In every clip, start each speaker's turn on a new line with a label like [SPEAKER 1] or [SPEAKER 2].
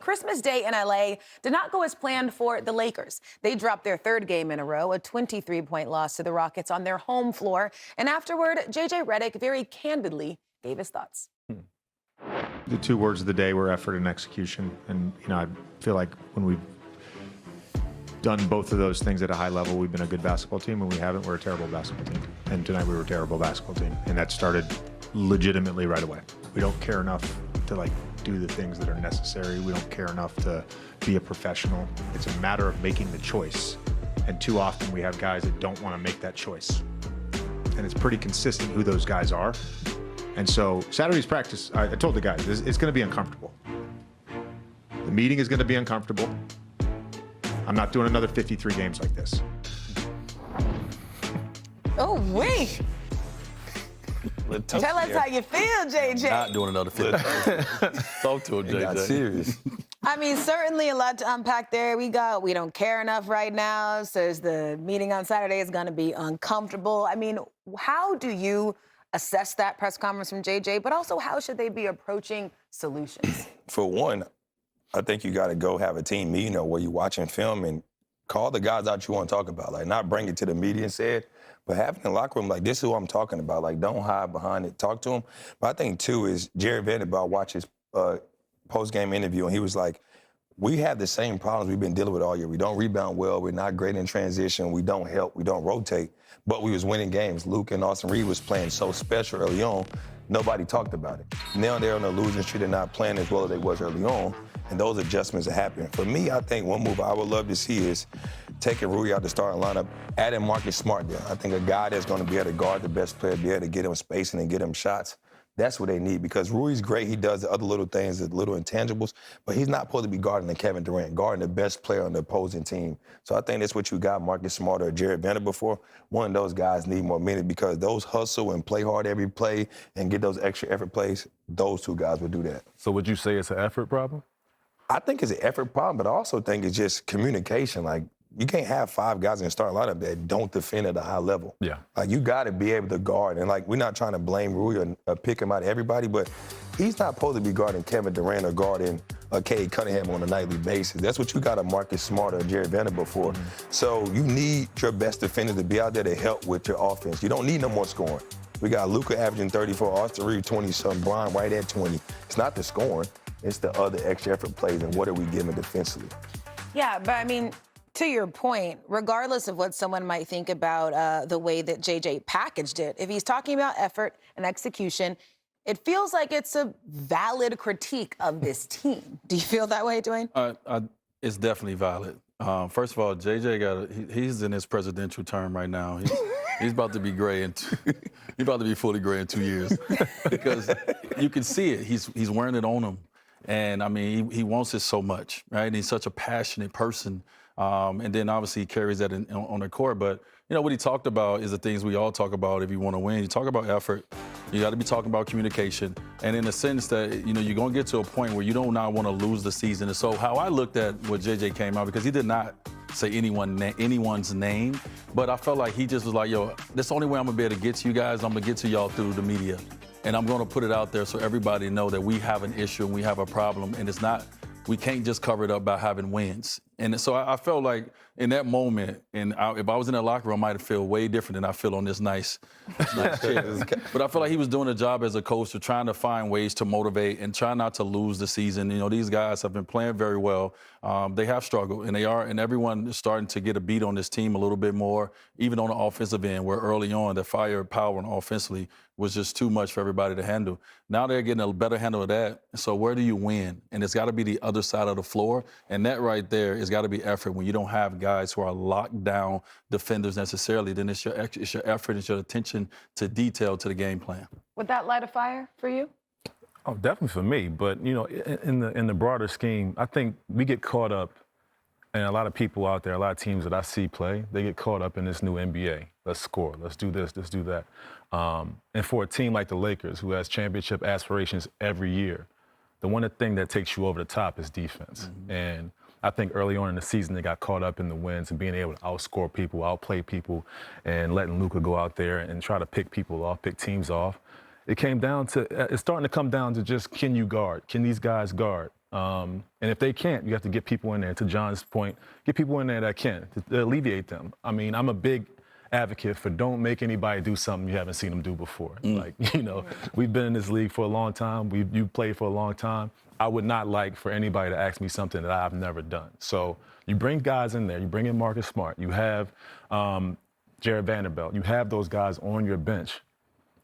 [SPEAKER 1] Christmas Day in LA did not go as planned for the Lakers. They dropped their third game in a row, a 23-point loss to the Rockets on their home floor. And afterward, JJ Redick very candidly gave his thoughts.
[SPEAKER 2] The two words of the day were effort and execution. And, I feel like when we've done both of those things at a high level, we've been a good basketball team. When we haven't, we're a terrible basketball team. And tonight we were a terrible basketball team. And that started legitimately right away. We don't care enough to do the things that are necessary. We don't care enough to be a professional. It's a matter of making the choice. And too often we have guys that don't want to make that choice. And it's pretty consistent who those guys are. And so Saturday's practice, I told the guys, it's going to be uncomfortable. The meeting is going to be uncomfortable. I'm not doing another 53 games like this.
[SPEAKER 1] Oh, wait. Tell us how you feel, JJ.
[SPEAKER 3] Not doing another 50. Talk to him, JJ.
[SPEAKER 4] Got serious.
[SPEAKER 1] I mean, certainly a lot to unpack there. We don't care enough right now, says the meeting on Saturday is going to be uncomfortable. I mean, how do you assess that press conference from JJ, but also how should they be approaching solutions?
[SPEAKER 4] For one, I think you got to go have a team meeting or where you're watching film and call the guys out you want to talk about. Not bring it to the media and say it, but have it in the locker room, this is who I'm talking about. Don't hide behind it. Talk to him. But I think, too, is Jared Vanderbilt watched his post-game interview, and he was like, we have the same problems we've been dealing with all year. We don't rebound well. We're not great in transition. We don't help. We don't rotate. But we was winning games. Luke and Austin Reed was playing so special early on. Nobody talked about it. Now they're on a losing streak. They're not playing as well as they was early on. And those adjustments are happening. For me, I think one move I would love to see is taking Rudy out the starting lineup, adding Marcus Smart there. I think a guy that's going to be able to guard the best player, be able to get him spacing and get him shots. That's what they need because Rudy's great. He does the other little things, the little intangibles, but he's not supposed to be guarding the Kevin Durant, guarding the best player on the opposing team. So I think that's what you got Marcus Smart or Jared Vanderbilt for. One of those guys need more minutes because those hustle and play hard every play and get those extra effort plays, those two guys would do that.
[SPEAKER 5] So would you say it's an effort problem?
[SPEAKER 4] I think it's an effort problem, but I also think it's just communication. You can't have 5 guys in the starting lineup that don't defend at a high level.
[SPEAKER 5] Yeah.
[SPEAKER 4] You got to be able to guard. And, we're not trying to blame Rudy or pick him out of everybody, but he's not supposed to be guarding Kevin Durant or guarding Cade Cunningham on a nightly basis. That's what you got a Marcus Smart or Jared Vanderbilt for. So you need your best defenders to be out there to help with your offense. You don't need no more scoring. We got Luka averaging 34, Austin Reed 20-something, Brian right at 20. It's not the scoring. It's the other extra effort plays and what are we giving defensively.
[SPEAKER 1] Yeah, but I mean, to your point, regardless of what someone might think about the way that JJ packaged it, if he's talking about effort and execution, it feels like it's a valid critique of this team. Do you feel that way, Dwyane?
[SPEAKER 3] It's definitely valid. First of all, JJ he's in his presidential term right now. He's about to be gray he's about to be fully gray in 2 years because you can see it. He's wearing it on him. And, I mean, he wants it so much, right? And he's such a passionate person. And then, obviously, he carries that on the court. But, what he talked about is the things we all talk about if you want to win. You talk about effort. You got to be talking about communication. And in the sense that, you're going to get to a point where you don't now want to lose the season. And so how I looked at what JJ came out, because he did not say anyone's name, but I felt like he just was like, yo, that's the only way I'm going to be able to get to you guys. I'm going to get to y'all through the media. And I'm going to put it out there so everybody know that we have an issue and we have a problem. And we can't just cover it up by having wins. And so I felt like in that moment, if I was in that locker room, I might feel way different than I feel on this nice chair. But I feel like he was doing a job as a coach of trying to find ways to motivate and try not to lose the season. These guys have been playing very well. They have struggled, and everyone is starting to get a beat on this team a little bit more, even on the offensive end, where early on the firepower offensively was just too much for everybody to handle. Now they're getting a better handle of that. So where do you win? And it's got to be the other side of the floor. And that right there has got to be effort. When you don't have guys who are locked down defenders necessarily, then it's your effort, it's your attention to detail to the game plan.
[SPEAKER 1] Would that light a fire for you?
[SPEAKER 5] Oh, definitely for me. But, in the broader scheme, I think we get caught up, and a lot of people out there, a lot of teams that I see play, they get caught up in this new NBA. Let's score. Let's do this. Let's do that. And for a team like the Lakers, who has championship aspirations every year, the one thing that takes you over the top is defense. Mm-hmm. And I think early on in the season, they got caught up in the wins and being able to outscore people, outplay people, and letting Luka go out there and try to pick people off, pick teams off. It's starting to come down to just, can you guard? Can these guys guard? And if they can't, you have to get people in there, to John's point, get people in there that can, to alleviate them. I mean, I'm a big advocate for don't make anybody do something you haven't seen them do before. Like, you know, we've been in this league for a long time. You've played for a long time. I would not like for anybody to ask me something that I've never done. So you bring guys in there. You bring in Marcus Smart. You have Jared Vanderbilt. You have those guys on your bench.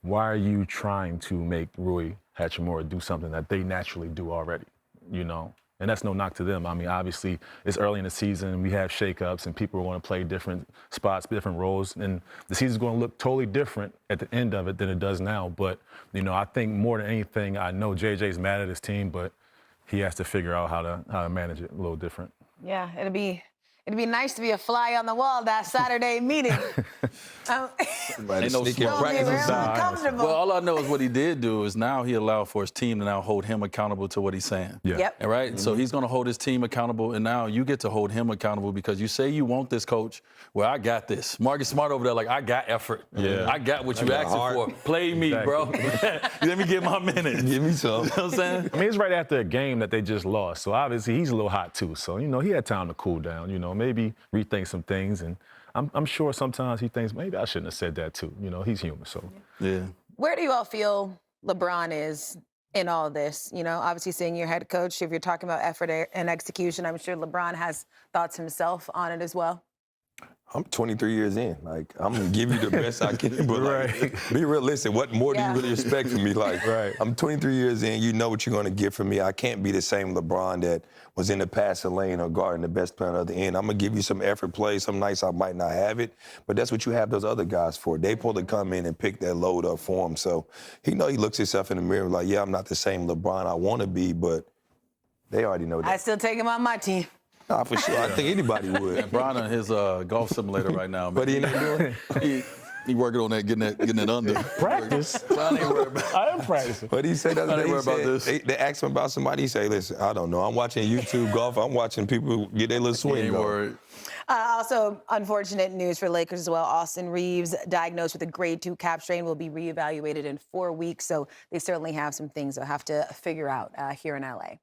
[SPEAKER 5] Why are you trying to make Rui Hachimura do something that they naturally do already, you know? And that's no knock to them. I mean, obviously, it's early in the season. We have shakeups, and people are going to play different spots, different roles. And the season's going to look totally different at the end of it than it does now. But, you know, I think more than anything, I know JJ's mad at his team, but he has to figure out how to manage it a little different.
[SPEAKER 1] Yeah, it'd be nice to be a fly on the wall that Saturday meeting.
[SPEAKER 3] Ain't no
[SPEAKER 1] It'll be real uncomfortable.
[SPEAKER 3] Well, all I know is what he did do is now he allowed for his team to now hold him accountable to what he's saying.
[SPEAKER 5] Yeah.
[SPEAKER 1] Yep.
[SPEAKER 3] All right? So he's going to hold his team accountable, and now you get to hold him accountable because you say you want this, coach. Well, I got this. Marcus Smart over there, like, I got effort.
[SPEAKER 5] Yeah.
[SPEAKER 3] I got what you asking for. Play me, bro. Let me get my minutes.
[SPEAKER 4] Give me some.
[SPEAKER 3] You know what I'm saying?
[SPEAKER 5] I mean, it's right after a game that they just lost. So obviously he's a little hot too. So, you know, he had time to cool down, you know, maybe rethink some things. And I'm sure sometimes he thinks, maybe I shouldn't have said that too. You know, he's human, so.
[SPEAKER 3] Yeah.
[SPEAKER 1] Where do you all feel LeBron is in all this? You know, obviously seeing your head coach, if you're talking about effort and execution, I'm sure LeBron has thoughts himself on it as well.
[SPEAKER 4] I'm 23 years in. Like, I'm gonna give you the best I can, but like, be realistic. What more do you really expect from me? Like, I'm 23 years in. You know what you're gonna get from me. I can't be the same LeBron that was in the passing lane or guarding the best player at the end. I'm gonna give you some effort plays. Some nights I might not have it, but that's what you have those other guys for. They supposed to come in and pick that load up for him. So he looks himself in the mirror like, yeah, I'm not the same LeBron I want to be, but they already know that.
[SPEAKER 1] I still take him on my team.
[SPEAKER 4] Nah, for sure. I think anybody would.
[SPEAKER 3] Brian on his golf simulator right now. Man.
[SPEAKER 4] But he ain't doing it.
[SPEAKER 3] He working on that, getting it under.
[SPEAKER 5] Practice.
[SPEAKER 3] Brian ain't worried about
[SPEAKER 5] I am practicing.
[SPEAKER 4] But he said that
[SPEAKER 3] I ain't worried about this.
[SPEAKER 4] They asked him about somebody. He say, listen, I don't know. I'm watching YouTube golf. I'm watching people get their little
[SPEAKER 3] He
[SPEAKER 4] swing
[SPEAKER 3] ain't
[SPEAKER 4] going.
[SPEAKER 3] worried.
[SPEAKER 1] Also, unfortunate news for Lakers as well. Austin Reeves, diagnosed with a grade 2 calf strain, will be reevaluated in 4 weeks. So they certainly have some things they'll have to figure out here in LA.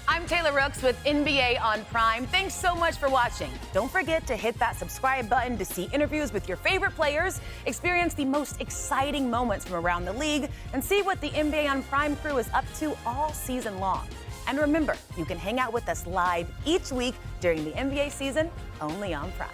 [SPEAKER 1] I'm Taylor Rooks with NBA on Prime. Thanks so much for watching. Don't forget to hit that subscribe button to see interviews with your favorite players, experience the most exciting moments from around the league, and see what the NBA on Prime crew is up to all season long. And remember, you can hang out with us live each week during the NBA season, only on Prime.